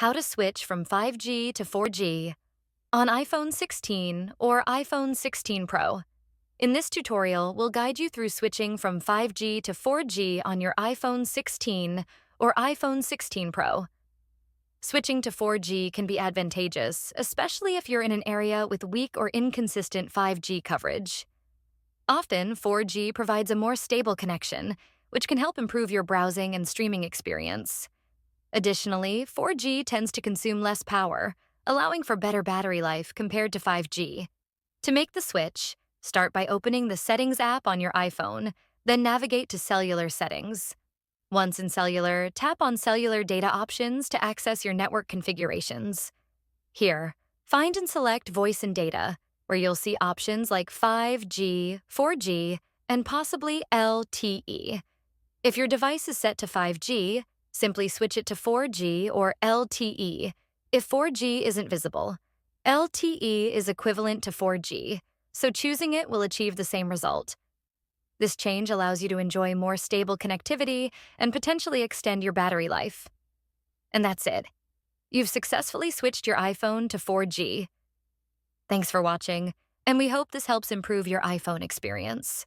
How to switch from 5G to 4G on iPhone 16 or iPhone 16 Pro. In this tutorial, we'll guide you through switching from 5G to 4G on your iPhone 16 or iPhone 16 Pro. Switching to 4G can be advantageous, especially if you're in an area with weak or inconsistent 5G coverage. Often, 4G provides a more stable connection, which can help improve your browsing and streaming experience. Additionally, 4G tends to consume less power, allowing for better battery life compared to 5G. To make the switch, start by opening the Settings app on your iPhone, then navigate to Cellular Settings. Once in Cellular, tap on Cellular Data Options to access your network configurations. Here, find and select Voice and Data, where you'll see options like 5G, 4G, and possibly LTE. If your device is set to 5G, simply switch it to 4G or LTE if 4G isn't visible. LTE is equivalent to 4G, so choosing it will achieve the same result. This change allows you to enjoy more stable connectivity and potentially extend your battery life. And that's it. You've successfully switched your iPhone to 4G. Thanks for watching, and we hope this helps improve your iPhone experience.